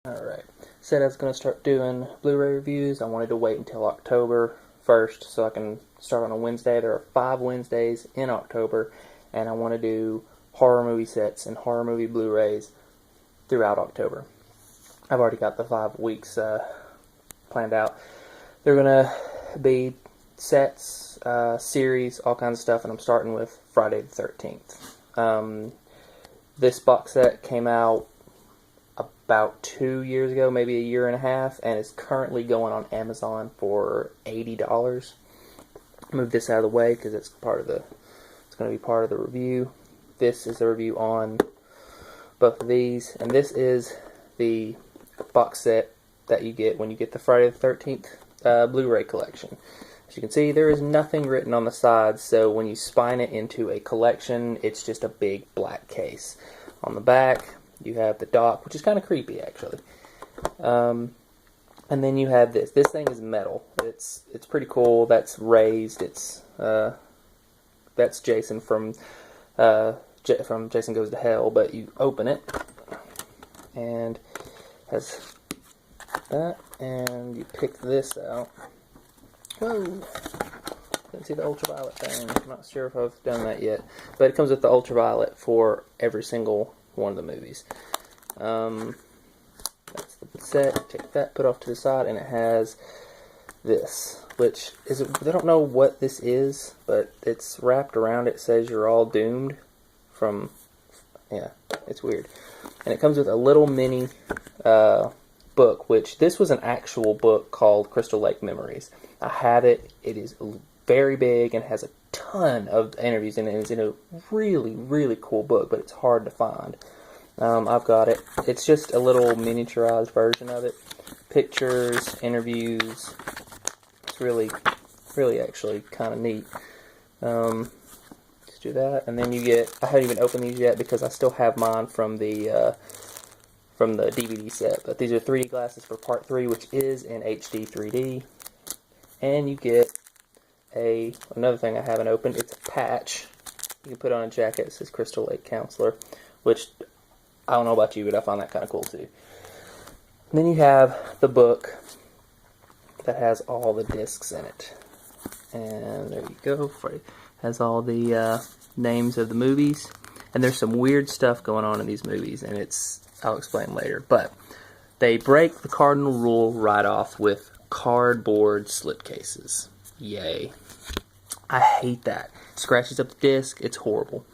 Alright, said I was going to start doing Blu-ray reviews. I wanted to wait until October 1st so I can start on a Wednesday. There are 5 Wednesdays in October, and I want to do horror movie sets and horror movie Blu-rays throughout October. I've already got the 5 weeks planned out. They're going to be sets, series, all kinds of stuff, and I'm starting with Friday the 13th. This box set came out about 2 years ago, maybe a year and a half, and is currently going on Amazon for $80. Move this out of the way because it's going to be part of the review. This is a review on both of these, and this is the box set that you get when you get the Friday the 13th Blu-ray collection. As you can see, there is nothing written on the sides, so when you spine it into a collection, it's just a big black case. On the back, you have the dock, which is kind of creepy, actually. And then you have this. This thing is metal. It's pretty cool. That's raised. That's Jason from Jason Goes to Hell. But you open it, and it has that, and you pick this out. Whoa! Didn't see the ultraviolet thing. I'm not sure if I've done that yet, but it comes with the ultraviolet for every single one of the movies. That's the set. Take that, put off to the side, and it has this, which is, I don't know what this is, but it's wrapped around it. It says you're all doomed from, yeah, it's weird. And it comes with a little mini book, which this was an actual book called Crystal Lake Memories. I have it. It is very big and has a ton of interviews in it. It's in a really, really cool book, but it's hard to find. I've got it. It's just a little miniaturized version of it. Pictures, interviews. It's really, really actually kind of neat. Let's do that, and then you get. I haven't even opened these yet because I still have mine from the DVD set. But these are 3D glasses for Part 3, which is in HD 3D. And you get another thing I haven't opened. It's a patch you can put on a jacket. It says Crystal Lake Counselor, which I don't know about you, but I find that kind of cool too. And then you have the book that has all the discs in it. And there you go. It has all the names of the movies. And there's some weird stuff going on in these movies, and I'll explain later. But they break the cardinal rule right off with cardboard slipcases. Yay. I hate that. Scratches up the disc. It's horrible.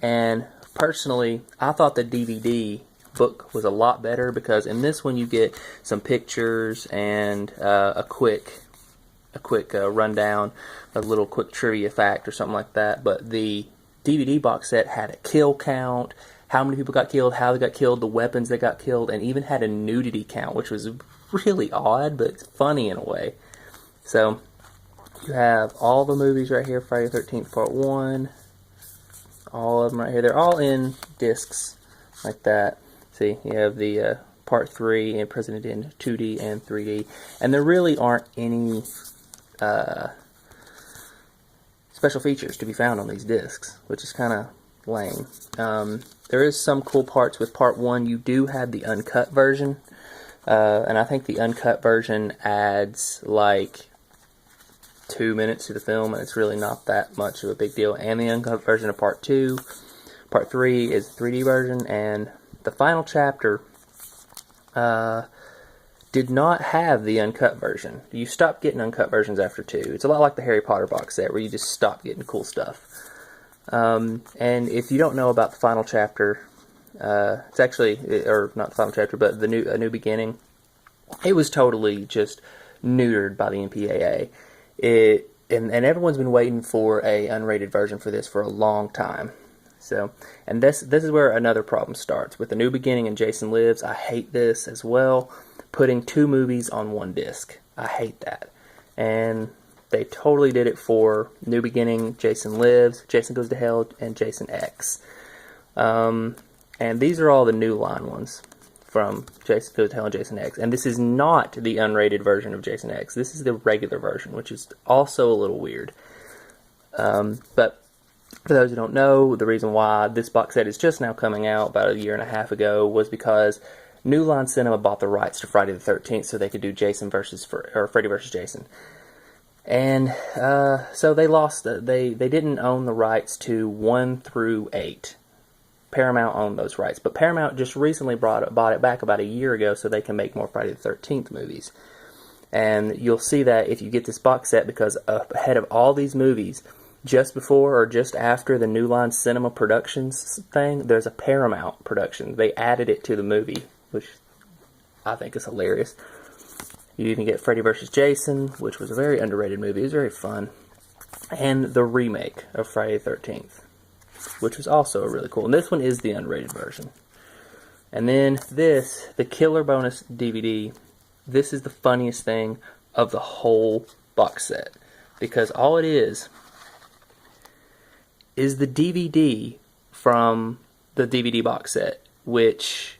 And personally, I thought the DVD book was a lot better because in this one you get some pictures and a quick rundown, a little quick trivia fact or something like that. But the DVD box set had a kill count, how many people got killed, how they got killed, the weapons that got killed, and even had a nudity count, which was really odd, but it's funny in a way. So, you have all the movies right here, Friday the 13th Part 1, all of them right here. They're all in discs like that. See, you have the Part 3 and presented in 2D and 3D, and there really aren't any special features to be found on these discs, which is kind of lame. There is some cool parts with Part 1. You do have the uncut version, and I think the uncut version adds like 2 minutes to the film, and it's really not that much of a big deal. And the uncut version of Part 2. Part 3 is the 3D version, and the final chapter did not have the uncut version. You stop getting uncut versions after 2. It's a lot like the Harry Potter box set, where you just stop getting cool stuff. And if you don't know about the final chapter, it's actually, or not the final chapter, but A New Beginning, it was totally just neutered by the MPAA. And everyone's been waiting for a unrated version for this for a long time. So, and this is where another problem starts. With A New Beginning and Jason Lives, I hate this as well. Putting 2 movies on one disc. I hate that. And they totally did it for New Beginning, Jason Lives, Jason Goes to Hell, and Jason X. And these are all the new line ones from Jason Goes to Hell and Jason X. And this is not the unrated version of Jason X. This is the regular version, which is also a little weird. But for those who don't know, the reason why this box set is just now coming out about a year and a half ago was because New Line Cinema bought the rights to Friday the 13th so they could do Freddy versus Jason. And so they lost. They didn't own the rights to 1 through 8. Paramount owned those rights, but Paramount just recently bought it back about a year ago so they can make more Friday the 13th movies. And you'll see that if you get this box set, because ahead of all these movies, just before or just after the New Line Cinema Productions thing, there's a Paramount production. They added it to the movie, which I think is hilarious. You even get Freddy vs. Jason, which was a very underrated movie. It was very fun. And the remake of Friday the 13th, which was also really cool. And this one is the unrated version. And then this, the Killer Bonus DVD, this is the funniest thing of the whole box set. Because all it is the DVD from the DVD box set, which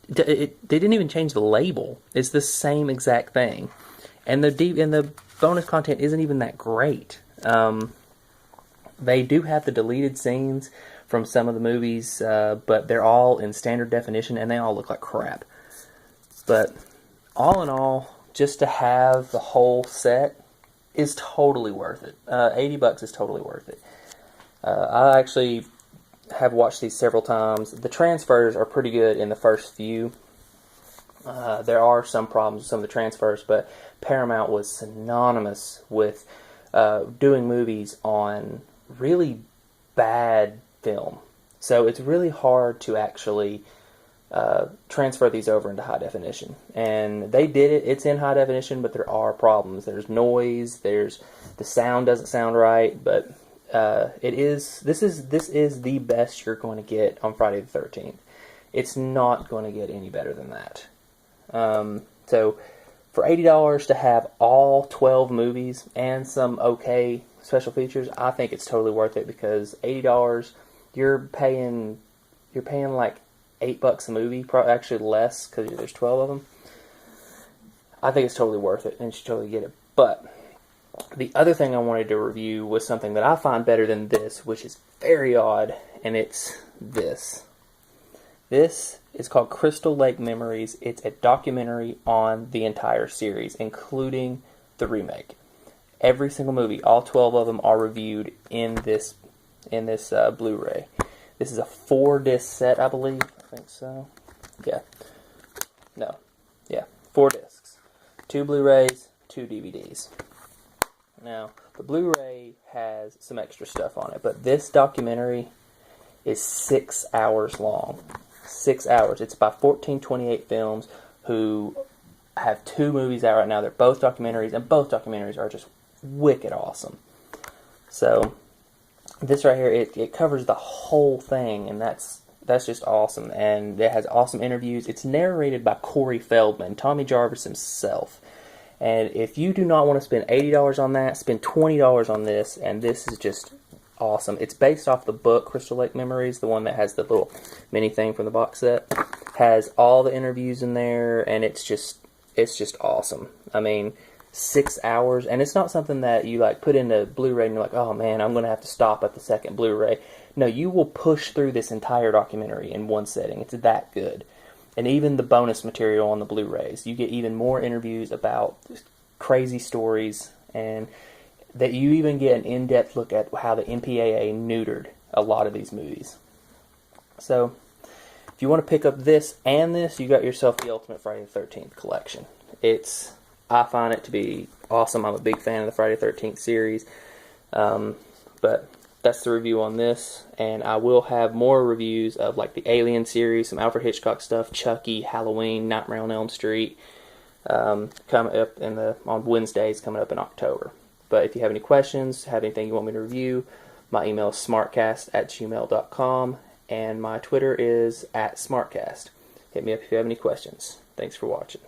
they didn't even change the label. It's the same exact thing. And the bonus content isn't even that great. They do have the deleted scenes from some of the movies, but they're all in standard definition, and they all look like crap. But all in all, just to have the whole set is totally worth it. $80 is totally worth it. I actually have watched these several times. The transfers are pretty good in the first few. There are some problems with some of the transfers, but Paramount was synonymous with doing movies on really bad film. So it's really hard to actually transfer these over into high definition. And they did it. It's in high definition, but there are problems. There's noise. The sound doesn't sound right. But this is the best you're going to get on Friday the 13th. It's not going to get any better than that. So for $80 to have all 12 movies and some okay special features, I think it's totally worth it, because $80, you're paying like $8 a movie, actually less, because there's 12 of them. I think it's totally worth it, and you should totally get it. But the other thing I wanted to review was something that I find better than this, which is very odd, and it's this. This is called Crystal Lake Memories. It's a documentary on the entire series, including the remake. Every single movie, all 12 of them, are reviewed in this Blu Ray. This is a 4-disc set, I believe. I think so. Yeah. No. Yeah. 4 discs. 2 Blu Rays, 2 DVDs. Now, the Blu Ray has some extra stuff on it, but this documentary is 6 hours long. 6 hours. It's by 1428 Films, who have 2 movies out right now. They're both documentaries, and both documentaries are just wicked awesome. So this right here, it covers the whole thing, and that's just awesome. And it has awesome interviews. It's narrated by Corey Feldman, Tommy Jarvis himself. And if you do not want to spend $80 on that, spend $20 on this, and this is just awesome. It's based off the book Crystal Lake Memories, the one that has the little mini thing from the box set. Has all the interviews in there, and it's just awesome. I mean, 6 hours, and it's not something that you like put into Blu-ray and you're like, oh man, I'm going to have to stop at the second Blu-ray. No, you will push through this entire documentary in one setting. It's that good. And even the bonus material on the Blu-rays, you get even more interviews about crazy stories, and that you even get an in-depth look at how the MPAA neutered a lot of these movies. So, if you want to pick up this and this, you got yourself the Ultimate Friday the 13th collection. I find it to be awesome. I'm a big fan of the Friday the 13th series. But that's the review on this, and I will have more reviews of like the Alien series, some Alfred Hitchcock stuff, Chucky, Halloween, Nightmare on Elm Street, coming up on Wednesdays, coming up in October. But if you have any questions, have anything you want me to review, my email is smartcast@gmail.com, and my Twitter is @smartcast. Hit me up if you have any questions. Thanks for watching.